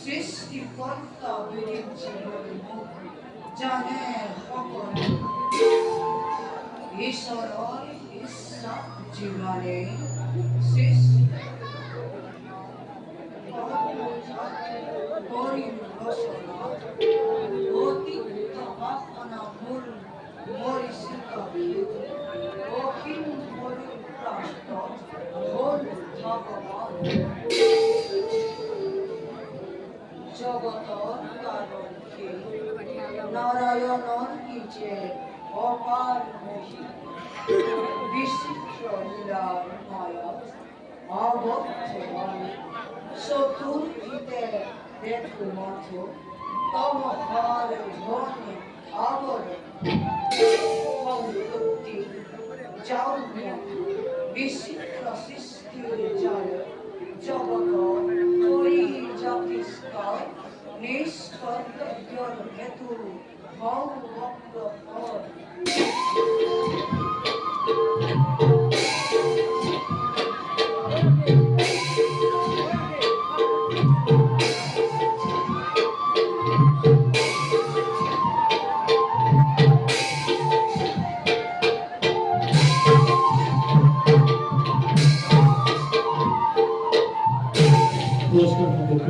সৃষ্টিকর্তা বেরিয়েছিল জানে সকল ঈশ্বর ইচ্ছা জীবনে সৃষ্টি রচনা অতীত বাসনা মূল মরিষিত অখিল মরুপ্রান্ত ভোল ভগবান জগতর কারণ কে নারায়ণর নিচে অপার মহি বিচিত্র লীলার মায়া আবদ্ধ চতুর্থিতে দেখু মঠ তম হার ধনে আবর পৌত্তি চাউন্য বিচিত্র সৃষ্টির জাল জগত পরিজাতিস্কার নিষ্কর্তব্যর হেতু ভৌ ভক্ত